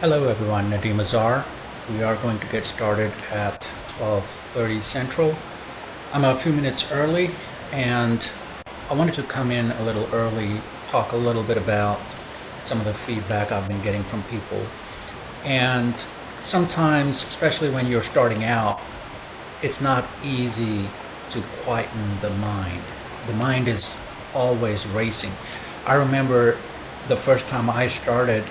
Hello everyone, Nadeem Azhar. We are going to get started at 12:30 Central. I'm a few minutes early and I wanted to come in a little early, talk a little bit about some of the feedback I've been getting from people. And sometimes, especially when you're starting out, it's not easy to quieten the mind. The mind is always racing. I remember the first time I started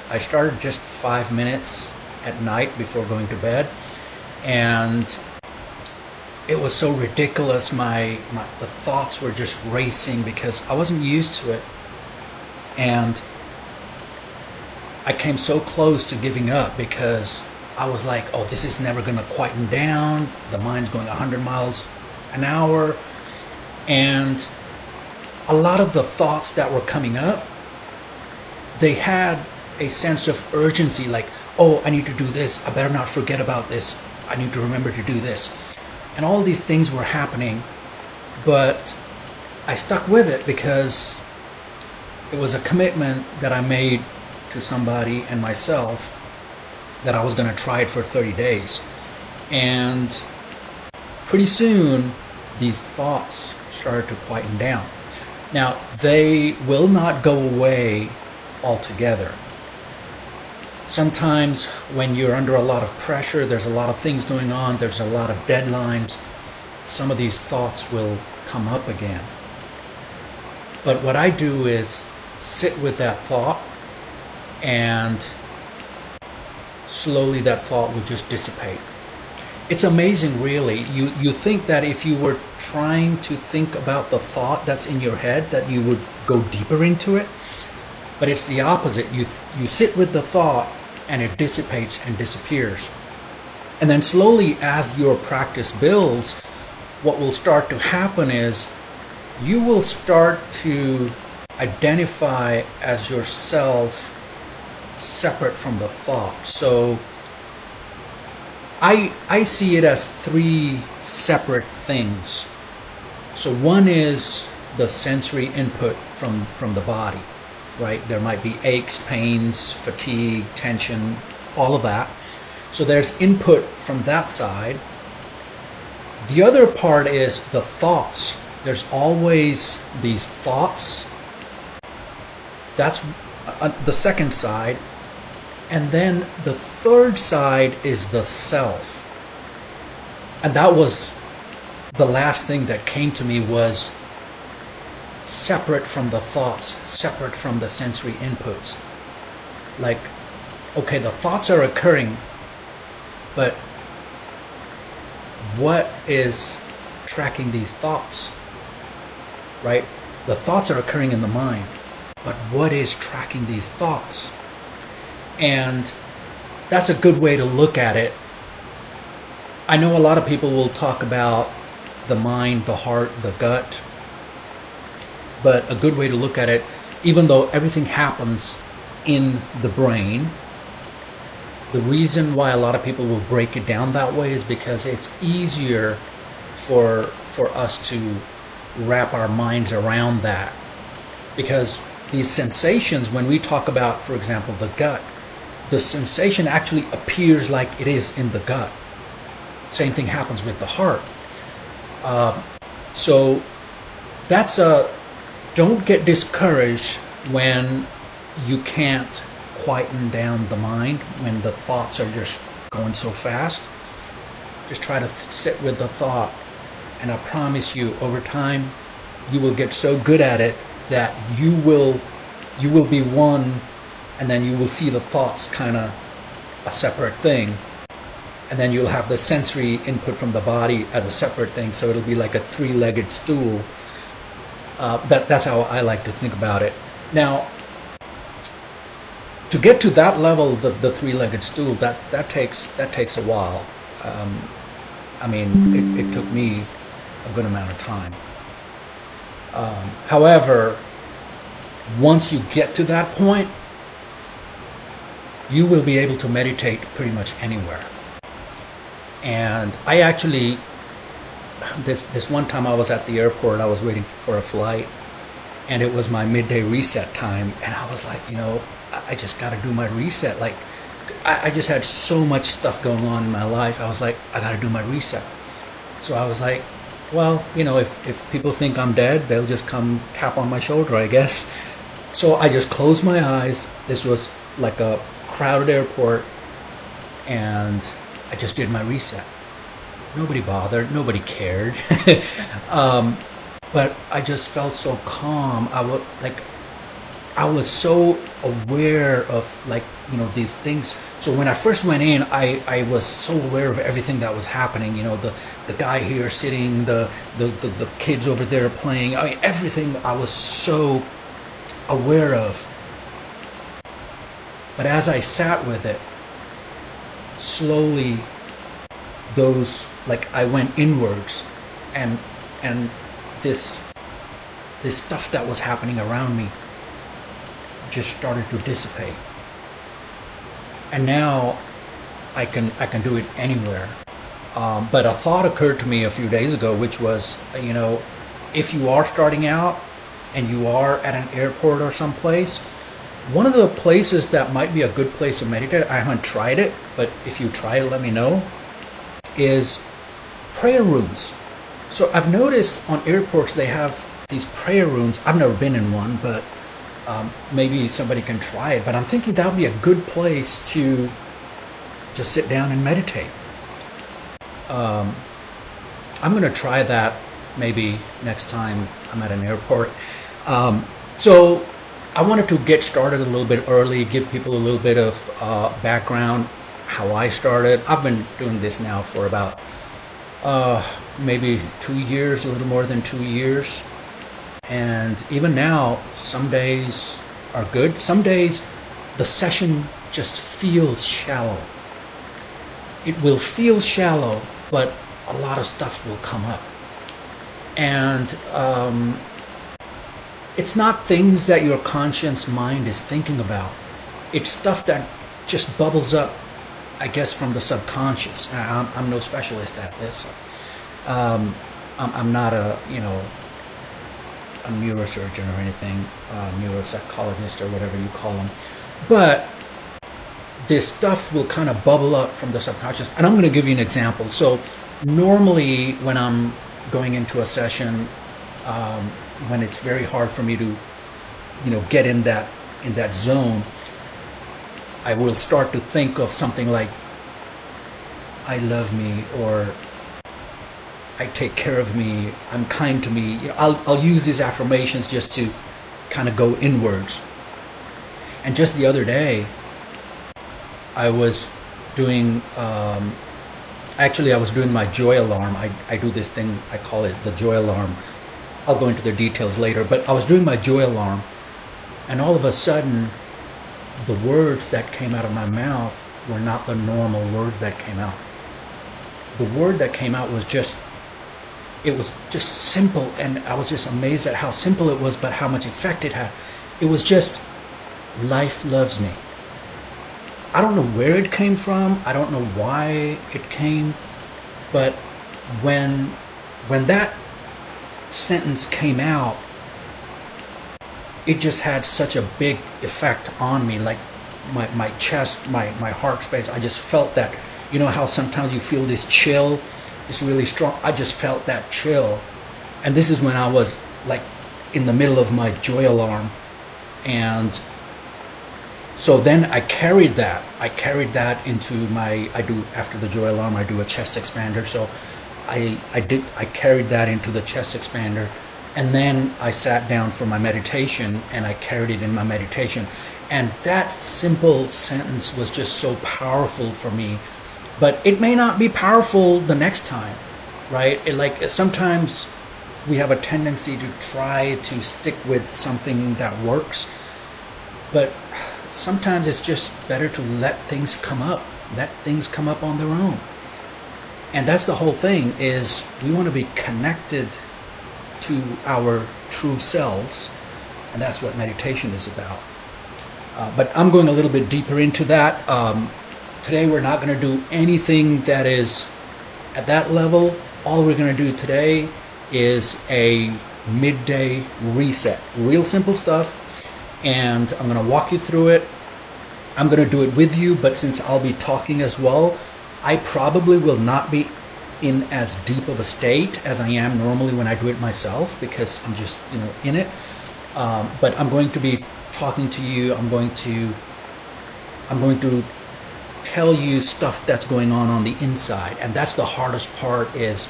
just 5 minutes at night before going to bed, and it was so ridiculous. The thoughts were just racing because I wasn't used to it, and I came so close to giving up because I was like, oh, this is never going to quieten down. The mind's going 100 miles an hour, and a lot of the thoughts that were coming up, they had a sense of urgency, like, oh, I need to do this. I better not forget about this. I need to remember to do this. And all these things were happening, but I stuck with it because it was a commitment that I made to somebody and myself that I was going to try it for 30 days. And pretty soon, these thoughts started to quieten down. Now, they will not go away altogether. Sometimes when you're under a lot of pressure, there's a lot of things going on, there's a lot of deadlines, some of these thoughts will come up again. But what I do is sit with that thought, and slowly that thought will just dissipate. It's amazing, really. You think that if you were trying to think about the thought that's in your head, that you would go deeper into it. But it's the opposite. You sit with the thought and it dissipates and disappears. And then slowly, as your practice builds, what will start to happen is you will start to identify as yourself separate from the thought. So I see it as three separate things. So one is the sensory input from the body. Right? There might be aches, pains, fatigue, tension, all of that. So there's input from that side. The other part is the thoughts. There's always these thoughts. That's the second side. And then the third side is the self. And that was the last thing that came to me, was separate from the thoughts, separate from the sensory inputs. Like, okay, the thoughts are occurring, but what is tracking these thoughts? Right? The thoughts are occurring in the mind, but what is tracking these thoughts? And that's a good way to look at it. I know a lot of people will talk about the mind, the heart, the gut. But a good way to look at it, even though everything happens in the brain, the reason why a lot of people will break it down that way is because it's easier for us to wrap our minds around that. Because these sensations, when we talk about, for example, the gut, the sensation actually appears like it is in the gut. Same thing happens with the heart. So that's don't get discouraged when you can't quieten down the mind, when the thoughts are just going so fast. Just try to sit with the thought, and I promise you, over time, you will get so good at it that you will be one, and then you will see the thoughts kind of a separate thing, and then you'll have the sensory input from the body as a separate thing, so it'll be like a three-legged stool. That's how I like to think about it. Now, to get to that level, the three-legged stool, that takes a while. I mean, it took me a good amount of time. However, once you get to that point, you will be able to meditate pretty much anywhere. And I actually, this one time I was at the airport, I was waiting for a flight, and it was my midday reset time, and I was like, I just got to do my reset. Like, I just had so much stuff going on in my life. I was like, I got to do my reset. So I was like, well, if people think I'm dead, they'll just come tap on my shoulder, I guess. So I just closed my eyes. This was like a crowded airport, and I just did my reset. Nobody bothered. Nobody cared. But I just felt so calm. I was so aware of these things. So when I first went in, I was so aware of everything that was happening. The guy here sitting, the kids over there playing. I mean, everything I was so aware of. But as I sat with it, slowly I went inwards, and this stuff that was happening around me just started to dissipate. And now I can do it anywhere. But a thought occurred to me a few days ago, which was, if you are starting out and you are at an airport or someplace, one of the places that might be a good place to meditate, I haven't tried it, but if you try it, let me know, is prayer rooms. So I've noticed on airports they have these prayer rooms. I've never been in one, but maybe somebody can try it. But I'm thinking that would be a good place to just sit down and meditate. I'm going to try that maybe next time I'm at an airport. So I wanted to get started a little bit early, give people a little bit of background, how I started. I've been doing this now for about maybe 2 years, a little more than 2 years. And even now, some days are good. Some days the session just feels shallow. It will feel shallow, but a lot of stuff will come up. And it's not things that your conscious mind is thinking about. It's stuff that just bubbles up, I guess, from the subconscious. I'm no specialist at this. I'm not a neurosurgeon or anything, neuropsychologist or whatever you call them. But this stuff will kind of bubble up from the subconscious. And I'm going to give you an example. So normally when I'm going into a session, when it's very hard for me to, get in that zone, I will start to think of something like, I love me, or I take care of me, I'm kind to me. I'll use these affirmations just to kind of go inwards. And just the other day, I was doing, I was doing my joy alarm. I do this thing, I call it the joy alarm. I'll go into the details later, but I was doing my joy alarm, and all of a sudden, the words that came out of my mouth were not the normal words that came out. The word that came out was just simple, and I was just amazed at how simple it was, but how much effect it had. It was just, life loves me. I don't know where it came from. I don't know why it came, but when that sentence came out, it just had such a big effect on me, like my chest, my heart space. I just felt that, how sometimes you feel this chill, it's really strong. I just felt that chill. And this is when I was like in the middle of my joy alarm. And so then I carried that into after the joy alarm, I do a chest expander. So I carried that into the chest expander. And then I sat down for my meditation, and I carried it in my meditation. And that simple sentence was just so powerful for me. But it may not be powerful the next time, right? Sometimes we have a tendency to try to stick with something that works. But sometimes it's just better to let things come up on their own. And that's the whole thing, is we want to be connected to our true selves, and that's what meditation is about. But I'm going a little bit deeper into that. Today we're not going to do anything that is at that level. All we're going to do today is a midday reset. Real simple stuff, and I'm going to walk you through it. I'm going to do it with you, but since I'll be talking as well, I probably will not be in as deep of a state as I am normally when I do it myself, because I'm just, in it. But I'm going to be talking to you. I'm going to tell you stuff that's going on the inside, and that's the hardest part. Is,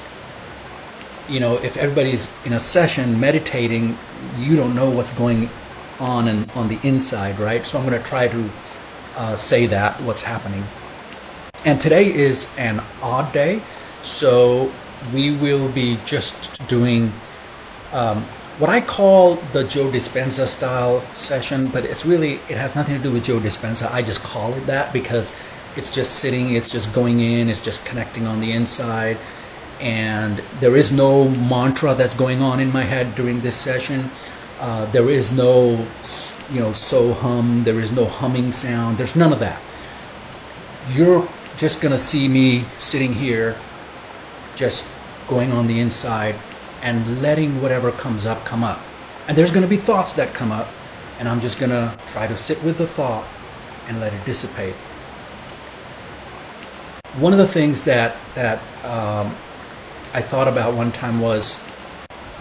if everybody's in a session meditating, you don't know what's going on the inside, right? So I'm going to try to say that what's happening. And today is an odd day, so we will be just doing what I call the Joe Dispenza style session, but it has nothing to do with Joe Dispenza. I just call it that because it's just sitting, it's just going in, it's just connecting on the inside, and there is no mantra that's going on in my head during this session. There is no, so hum, there is no humming sound, there's none of that. You're just gonna see me sitting here, just going on the inside and letting whatever comes up come up. And there's gonna be thoughts that come up, and I'm just gonna try to sit with the thought and let it dissipate. One of the things that I thought about one time was,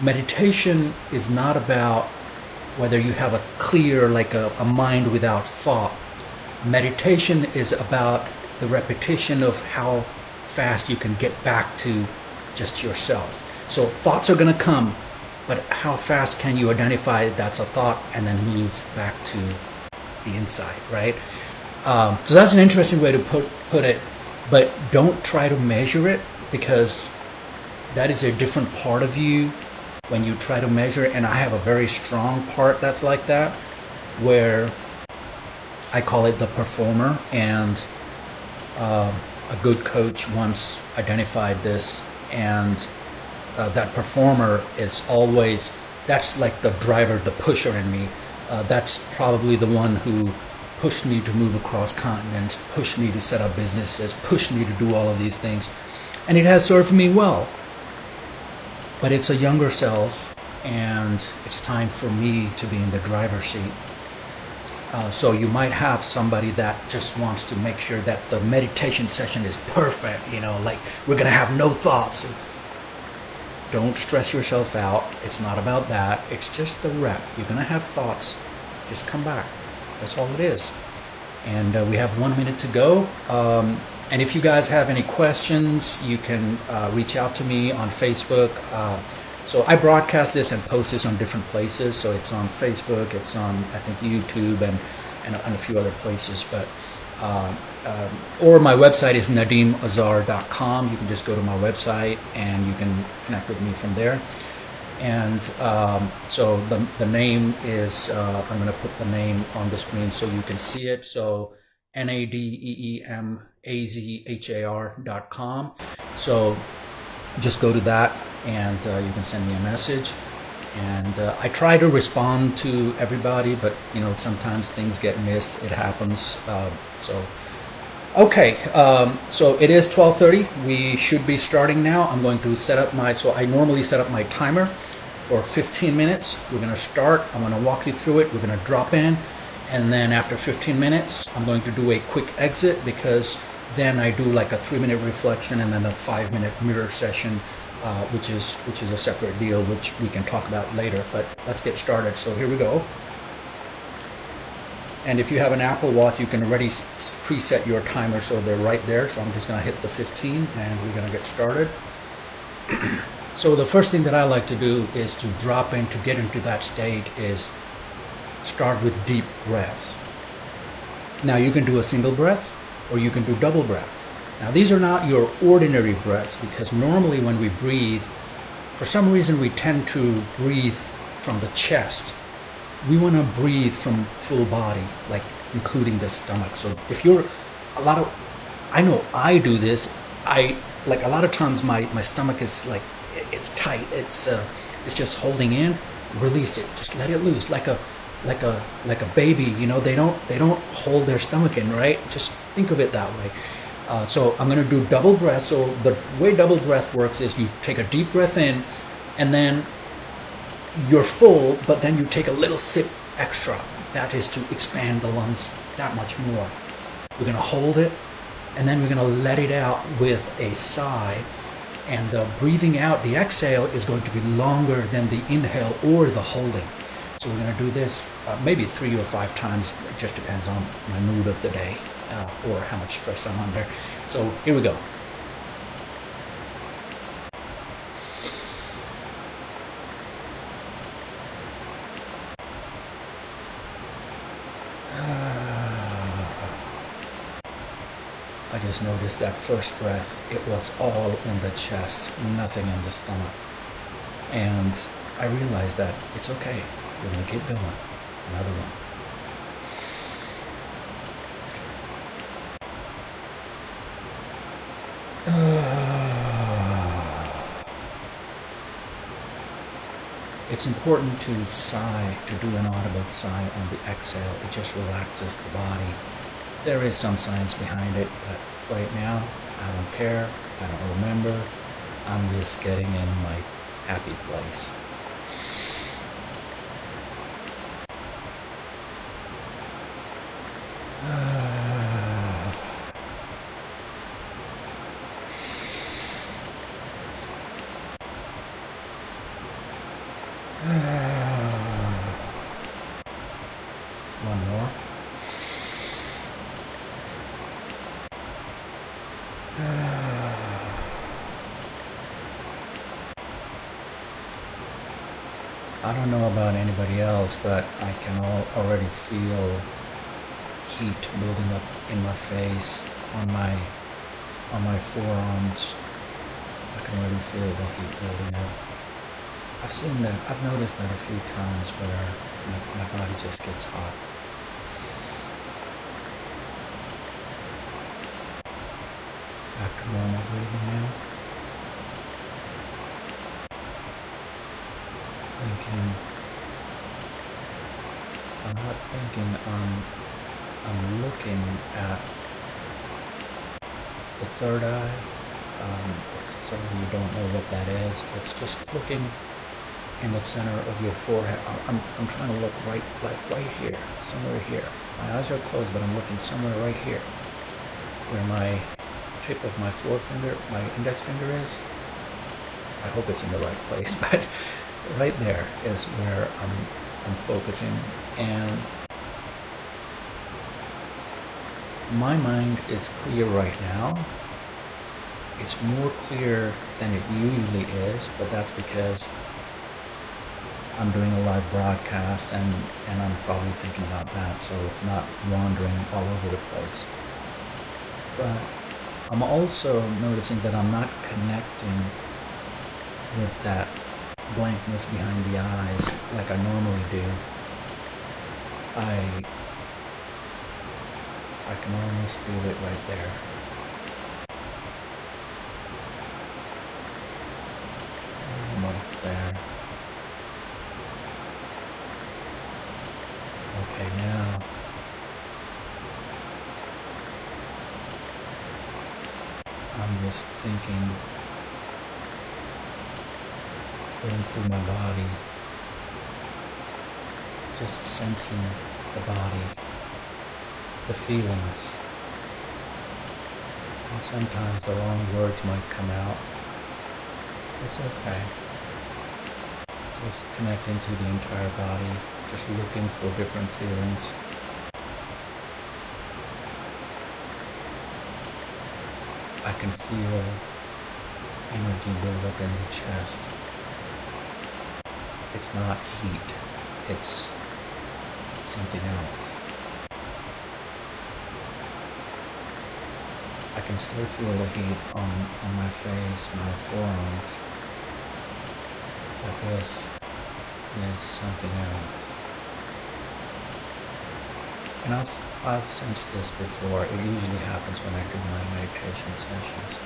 meditation is not about whether you have a clear, like a mind without thought. Meditation is about the repetition of how fast you can get back to just yourself. So thoughts are going to come, but how fast can you identify that's a thought and then move back to the inside, right? So that's an interesting way to put it, but don't try to measure it, because that is a different part of you when you try to measure it. And I have a very strong part that's like that, where I call it the performer, and a good coach once identified this, and that performer is always, that's like the driver, the pusher in me. That's probably the one who pushed me to move across continents, pushed me to set up businesses, pushed me to do all of these things, and it has served me well. But it's a younger self, and it's time for me to be in the driver's seat. So you might have somebody that just wants to make sure that the meditation session is perfect, like we're going to have no thoughts. Don't stress yourself out. It's not about that. It's just the rep. You're going to have thoughts. Just come back. That's all it is. And we have 1 minute to go. And if you guys have any questions, you can reach out to me on Facebook. So I broadcast this and post this on different places. So it's on Facebook, it's on, I think, YouTube and a few other places. But or my website is nadeemazhar.com. You can just go to my website and you can connect with me from there. And so the name is, I'm going to put the name on the screen so you can see it. So nadeemazhar.com. So just go to that, and you can send me a message. And I try to respond to everybody, but sometimes things get missed. It happens. Okay, so it is 12:30. We should be starting now. I'm going to set up so I normally set up my timer for 15 minutes. We're going to start. I'm going to walk you through it. We're going to drop in. And then after 15 minutes, I'm going to do a quick exit, because then I do like a 3-minute reflection and then a 5-minute mirror session, which is a separate deal, which we can talk about later. But let's get started. So here we go. And if you have an Apple Watch, you can already preset your timer so they're right there. So I'm just going to hit the 15 and we're going to get started. So the first thing that I like to do is to drop in, to get into that state, is start with deep breaths. Now you can do a single breath or you can do double breath. Now these are not your ordinary breaths, because normally when we breathe, for some reason we tend to breathe from the chest. We want to breathe from full body, like including the stomach. So if you're I know I do this, a lot of times my stomach is like, it's tight, it's just holding in. Release it, just let it loose, like a baby. They don't hold their stomach in, right? Just think of it that way. So I'm going to do double breath. So the way double breath works is you take a deep breath in, and then you're full, but then you take a little sip extra. That is to expand the lungs that much more. We're going to hold it, and then we're going to let it out with a sigh. And the breathing out, the exhale, is going to be longer than the inhale or the holding. So we're going to do this maybe 3 or 5 times. It just depends on my mood of the day or how much stress I'm under. So here we go. I just noticed that first breath, it was all in the chest, nothing in the stomach. And I realized that it's okay. We're going to keep going. Another one. It's important to sigh, to do an audible sigh on the exhale. It just relaxes the body. There is some science behind it, but right now, I don't care. I don't remember. I'm just getting in my happy place. One more. I don't know about anybody else, but I can already feel heat building up in my face, on my forearms. I can already feel the heat building up. I've noticed that a few times where my body just gets hot. Back to normal breathing now. I'm not thinking, I'm looking at the third eye. If some of you don't know what that is, it's just looking in the center of your forehead. I'm trying to look right here, somewhere here. My eyes are closed, but I'm looking somewhere right here, where my tip of my forefinger, my index finger is. I hope it's in the right place, but right there is where I'm focusing, and my mind is clear right now. It's more clear than it usually is, but that's because I'm doing a live broadcast and I'm probably thinking about that, so it's not wandering all over the place. But I'm also noticing that I'm not connecting with that blankness behind the eyes like I normally do. I can almost feel it right there. Almost there. Okay, now I'm just thinking, going through my body, just sensing the body, the feelings. And sometimes the wrong words might come out. It's okay. Just connecting to the entire body, just looking for different feelings. I can feel energy build up in the chest. It's not heat, it's something else. I can still feel the heat on my face, my forearms. But this is something else. And I've sensed this before. It usually happens when I do my meditation sessions.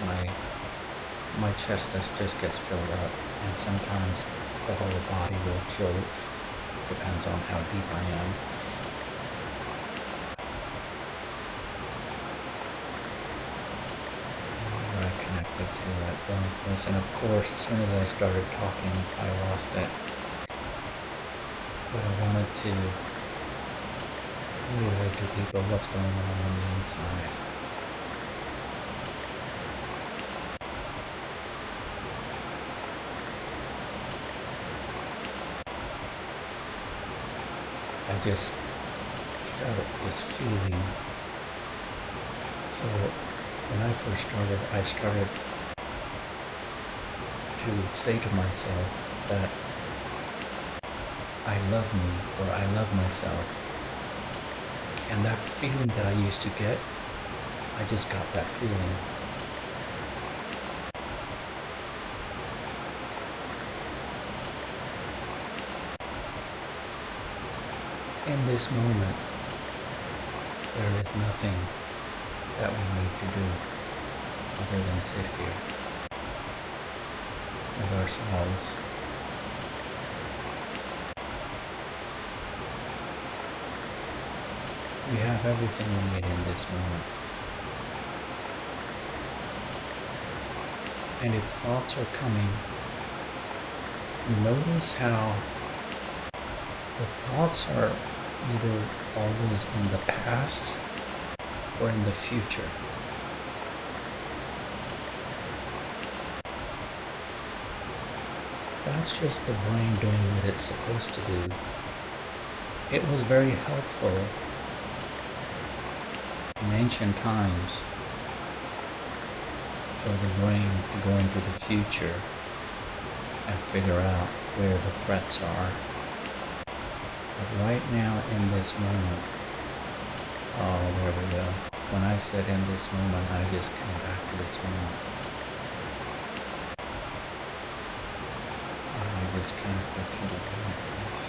My chest just gets filled up, and sometimes the whole body will jolt. Depends on how deep I am. I connected to that blankness, and of course, as soon as I started talking, I lost it. But I wanted to relay to people what's going on the inside. I just felt this feeling. So when I first started, I started to say to myself that I love me, or I love myself. And that feeling that I used to get, I just got that feeling. In this moment, there is nothing that we need to do other than sit here with ourselves. We have everything we need in this moment. And if thoughts are coming, notice how the thoughts are either always in the past or in the future. That's just the brain doing what it's supposed to do. It was very helpful in ancient times for the brain to go into the future and figure out where the threats are. But right now, in this moment, oh, there we go. When I said in this moment, I just came back to this moment. I just connected to the right place.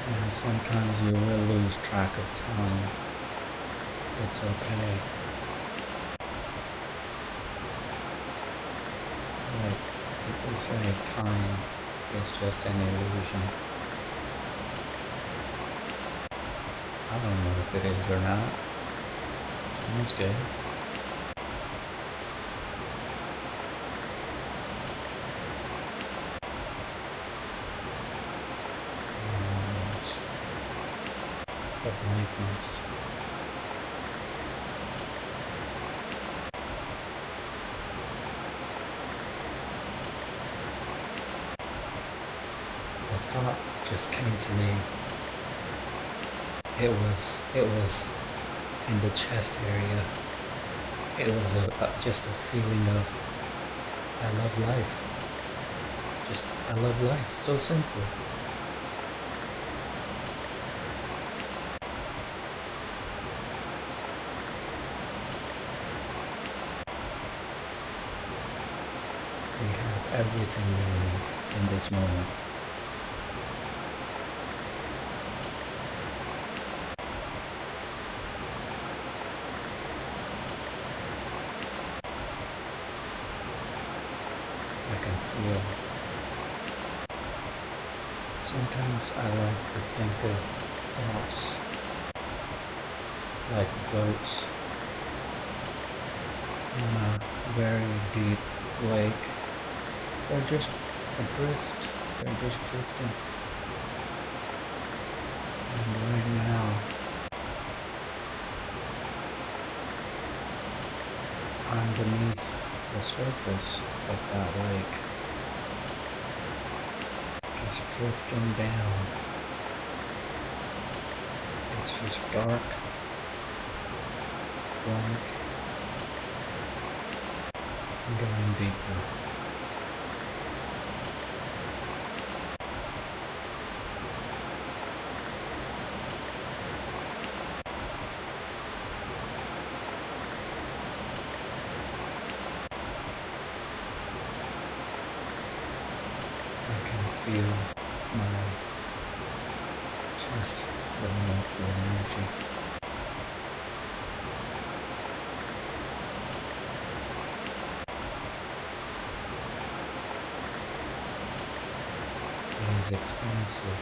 And sometimes you will lose track of time. It's okay. Like people say, time is just an illusion. I don't know if it is or not. Sounds good. Yes. The blankness. The thought just came to me. It was in the chest area. It was just a feeling of I love life. Just I love life. So simple. We have everything we need in this moment. I can feel. Sometimes I like to think of thoughts like boats on a very deep lake. They're just adrift. They're just drifting. And right now, I'm beneath the surface of that lake, just drifting down. It's just dark, blank, and going deeper. I can feel my chest filling up with energy. is expansive.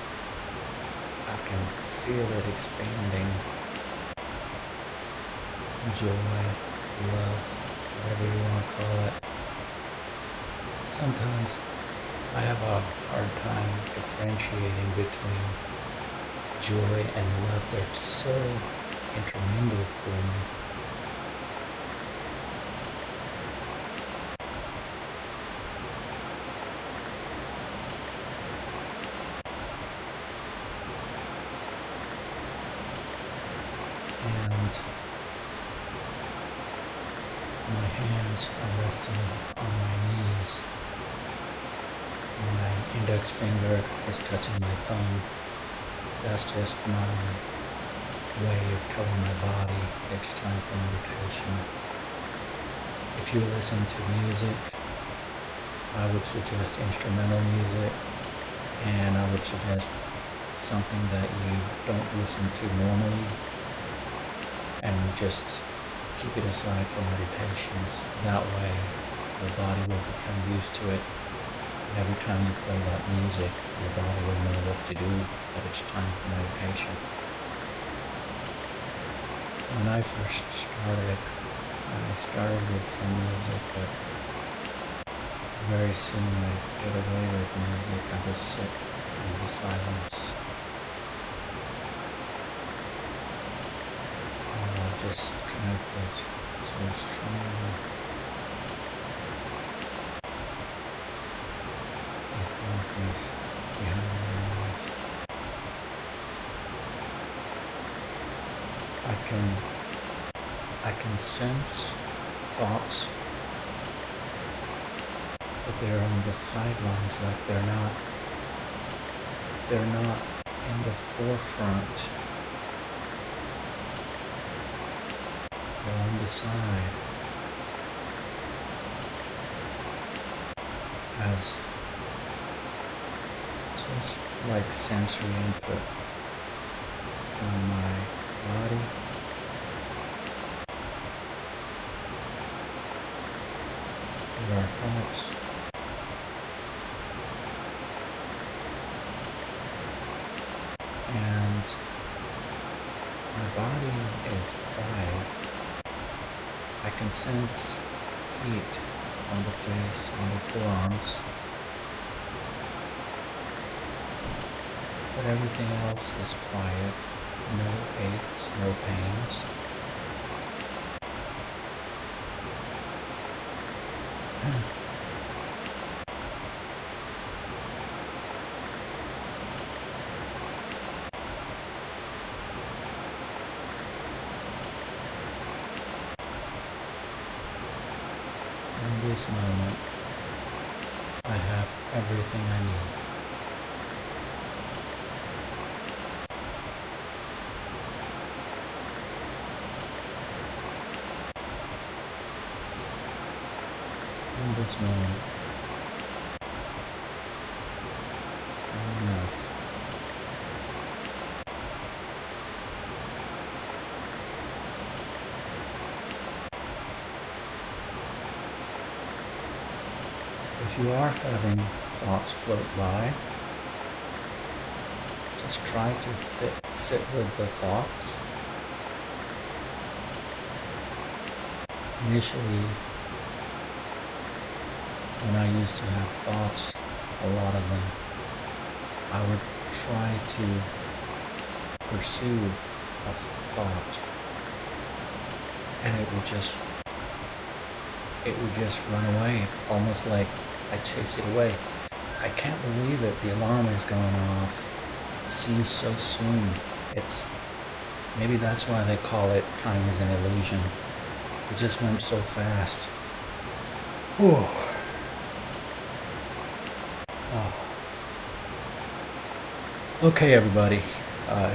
I can feel it expanding. Joy, love, whatever you want to call it. Sometimes I have a hard time differentiating between joy and love. They're so intermingled for me. And my hands are resting on my knees. My index finger is touching my thumb. That's just my way of telling my body it's time for meditation. If you listen to music, I would suggest instrumental music, and I would suggest something that you don't listen to normally, and just keep it aside for meditations. That way, your body will become used to it. And every time you play that music, your body will know what to do, that it's time for meditation. When I first started, I started with some music, but very soon I get away with music. I just sit in the silence. Just connected so strongly. Like darkness behind my eyes. I can sense thoughts, but they're on the sidelines, like they're not in the forefront. On the side, as just like sensory input from my body. There are thoughts. And my body is quiet. I can sense heat on the face, on the forearms, but everything else is quiet. No aches, no pains. In this moment, I have everything I need. In this moment, I'm enough. If you are having thoughts float by, just try to sit with the thoughts. Initially, when I used to have thoughts, a lot of them, I would try to pursue a thought, and it would just run away, almost like I chase it away. I can't believe it. The alarm is going off. It seems so soon. Maybe that's why they call it time is an illusion. It just went so fast. Whew. Oh. Okay, everybody.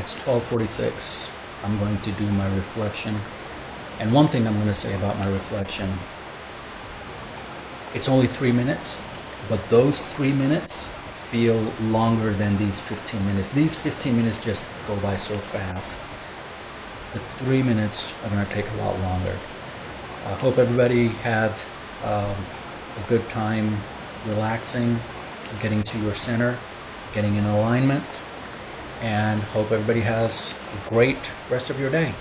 It's 12:46. I'm going to do my reflection. And one thing I'm going to say about my reflection, it's only 3 minutes, but those 3 minutes feel longer than these 15 minutes. These 15 minutes just go by so fast. The 3 minutes are going to take a lot longer. I hope everybody had a good time relaxing, getting to your center. getting in alignment, and hope everybody has a great rest of your day.